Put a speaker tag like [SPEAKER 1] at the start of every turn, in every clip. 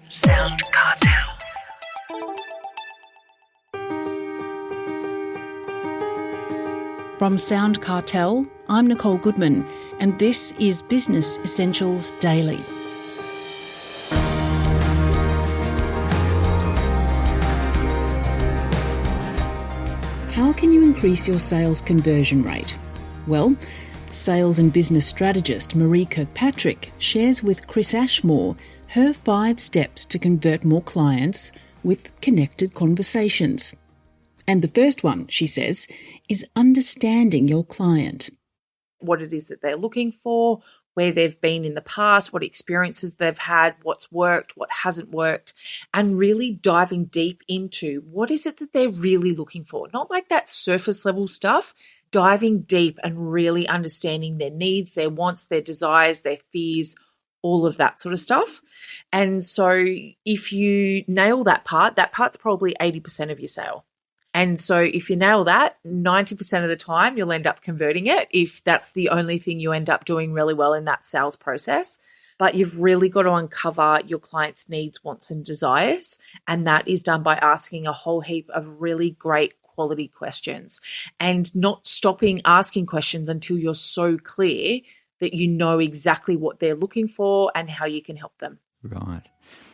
[SPEAKER 1] SoundCartel.
[SPEAKER 2] From SoundCartel, I'm Nicole Goodman, and this is Business Essentials Daily. How can you increase your sales conversion rate? Well, sales and business strategist Maree Kirkpatrick shares with Chris Ashmore her 5 steps to convert more clients with connected conversations. And the first one, she says, is understanding your client.
[SPEAKER 3] What it is that they're looking for, where they've been in the past, what experiences they've had, what's worked, what hasn't worked, and really diving deep into what is it that they're really looking for. Not like that surface level stuff, diving deep and really understanding their needs, their wants, their desires, their fears, all of that sort of stuff. And so if you nail that part's probably 80% of your sale. And so if you nail that, 90% of the time you'll end up converting it if that's the only thing you end up doing really well in that sales process. But you've really got to uncover your client's needs, wants, and desires. And that is done by asking a whole heap of really great quality questions and not stopping asking questions until you're so clear that you know exactly what they're looking for and how you can help them.
[SPEAKER 4] Right.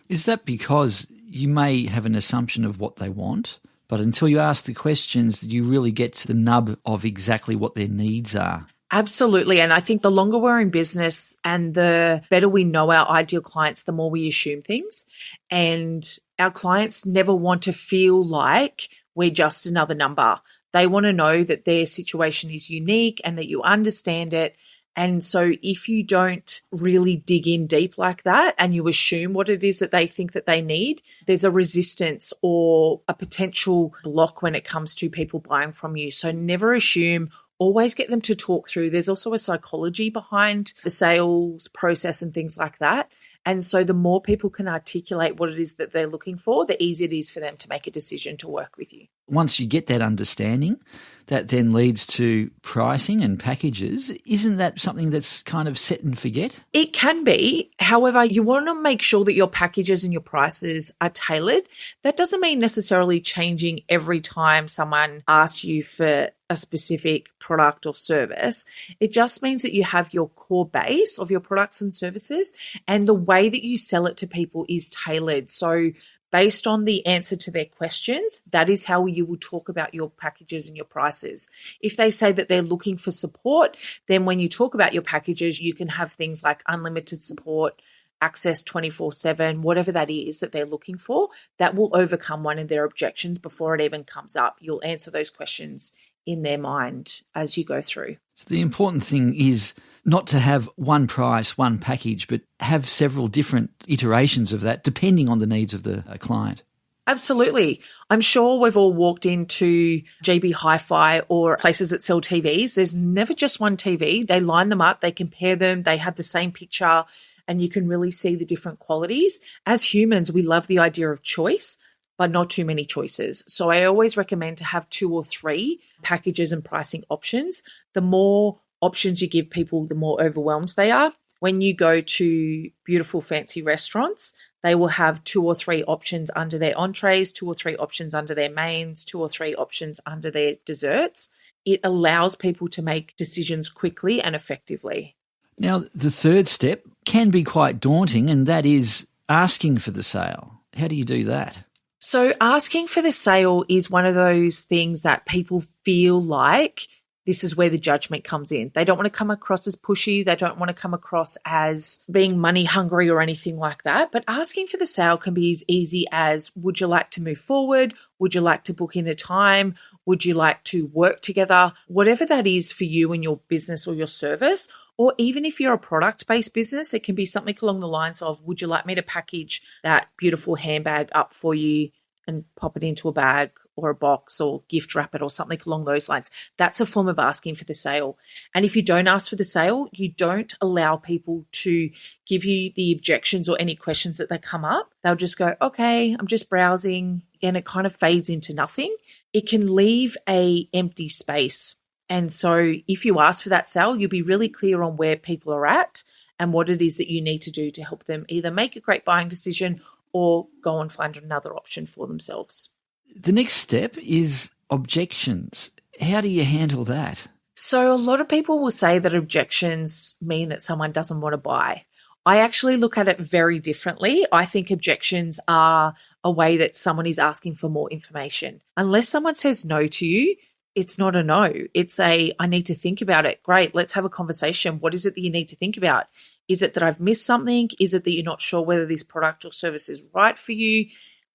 [SPEAKER 4] Is that because you may have an assumption of what they want, but until you ask the questions, you really get to the nub of exactly what their needs are?
[SPEAKER 3] Absolutely. And I think the longer we're in business and the better we know our ideal clients, the more we assume things. And our clients never want to feel like we're just another number. They want to know that their situation is unique and that you understand it. And so if you don't really dig in deep like that and you assume what it is that they think that they need, there's a resistance or a potential block when it comes to people buying from you. So never assume, always get them to talk through. There's also a psychology behind the sales process and things like that. And so the more people can articulate what it is that they're looking for, the easier it is for them to make a decision to work with you.
[SPEAKER 4] Once you get that understanding, that then leads to pricing and packages. Isn't that something that's kind of set and forget?
[SPEAKER 3] It can be. However, you want to make sure that your packages and your prices are tailored. That doesn't mean necessarily changing every time someone asks you for a specific product or service. It just means that you have your core base of your products and services, and the way that you sell it to people is tailored. So based on the answer to their questions, that is how you will talk about your packages and your prices. If they say that they're looking for support, then when you talk about your packages, you can have things like unlimited support, access 24/7, whatever that is that they're looking for. That will overcome one of their objections before it even comes up. You'll answer those questions in their mind as you go through.
[SPEAKER 4] So the important thing is not to have one price, one package, but have several different iterations of that depending on the needs of the client.
[SPEAKER 3] Absolutely. I'm sure we've all walked into GB Hi-Fi or places that sell TVs. There's never just one TV. They line them up, they compare them, they have the same picture, and you can really see the different qualities. As humans, we love the idea of choice, but not too many choices. So I always recommend to have 2 or 3 packages and pricing options. The more options you give people, the more overwhelmed they are. When you go to beautiful fancy restaurants, they will have 2 or 3 options under their entrees, 2 or 3 options under their mains, 2 or 3 options under their desserts. It allows people to make decisions quickly and effectively.
[SPEAKER 4] Now, the third step can be quite daunting, and that is asking for the sale. How do you do that?
[SPEAKER 3] So asking for the sale is one of those things that people feel like this is where the judgment comes in. They don't want to come across as pushy. They don't want to come across as being money hungry or anything like that. But asking for the sale can be as easy as, would you like to move forward? Would you like to book in a time? Would you like to work together? Whatever that is for you and your business or your service, or even if you're a product-based business, it can be something along the lines of, would you like me to package that beautiful handbag up for you and pop it into a bag or a box or gift wrap it or something along those lines? That's a form of asking for the sale. And if you don't ask for the sale, you don't allow people to give you the objections or any questions that they come up. They'll just go, okay, I'm just browsing, and it kind of fades into nothing. It can leave a empty space. And so if you ask for that sale, you'll be really clear on where people are at and what it is that you need to do to help them either make a great buying decision or go and find another option for themselves.
[SPEAKER 4] The next step is objections. How do you handle that?
[SPEAKER 3] So a lot of people will say that objections mean that someone doesn't want to buy. I actually look at it very differently. I think objections are a way that someone is asking for more information. Unless someone says no to you, it's not a no. It's I need to think about it. Great, let's have a conversation. What is it that you need to think about? Is it that I've missed something? Is it that you're not sure whether this product or service is right for you?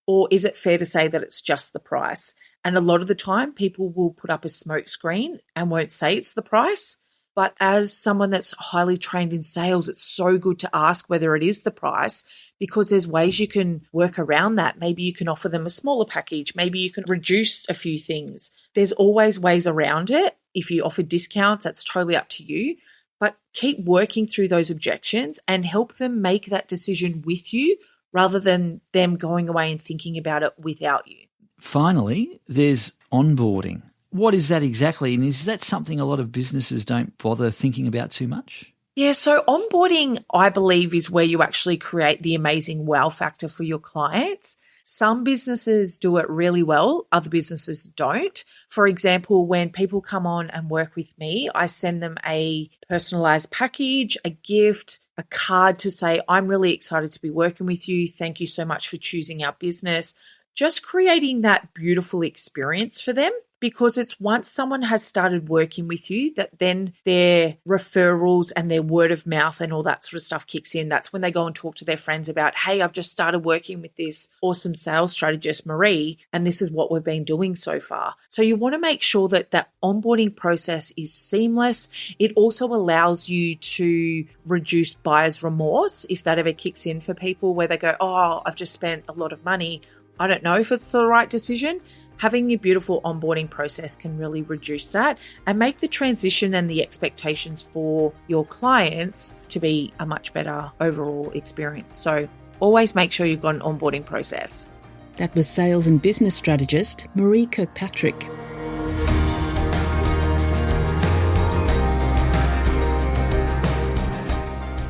[SPEAKER 3] Or is it fair to say that it's just the price? And a lot of the time, people will put up a smoke screen and won't say it's the price. But as someone that's highly trained in sales, it's so good to ask whether it is the price, because there's ways you can work around that. Maybe you can offer them a smaller package. Maybe you can reduce a few things. There's always ways around it. If you offer discounts, that's totally up to you. But keep working through those objections and help them make that decision with you rather than them going away and thinking about it without you.
[SPEAKER 4] Finally, there's onboarding. What is that exactly? And is that something a lot of businesses don't bother thinking about too much?
[SPEAKER 3] Yeah, so onboarding, I believe, is where you actually create the amazing wow factor for your clients. Some businesses do it really well, other businesses don't. For example, when people come on and work with me, I send them a personalized package, a gift, a card to say, I'm really excited to be working with you. Thank you so much for choosing our business. Just creating that beautiful experience for them. Because it's once someone has started working with you that then their referrals and their word of mouth and all that sort of stuff kicks in. That's when they go and talk to their friends about, hey, I've just started working with this awesome sales strategist, Maree, and this is what we've been doing so far. So you want to make sure that that onboarding process is seamless. It also allows you to reduce buyer's remorse if that ever kicks in for people where they go, oh, I've just spent a lot of money. I don't know if it's the right decision. Having your beautiful onboarding process can really reduce that and make the transition and the expectations for your clients to be a much better overall experience. So always make sure you've got an onboarding process.
[SPEAKER 2] That was sales and business strategist Maree Kirkpatrick.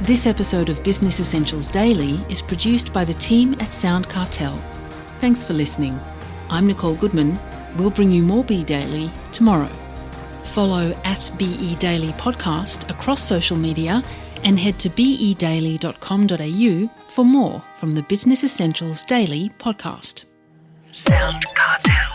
[SPEAKER 2] This episode of Business Essentials Daily is produced by the team at SoundCartel. Thanks for listening. I'm Nicole Goodman. We'll bring you more Be Daily tomorrow. Follow at BE Daily Podcast across social media and head to bedaily.com.au for more from the Business Essentials Daily podcast.
[SPEAKER 1] SoundCartel.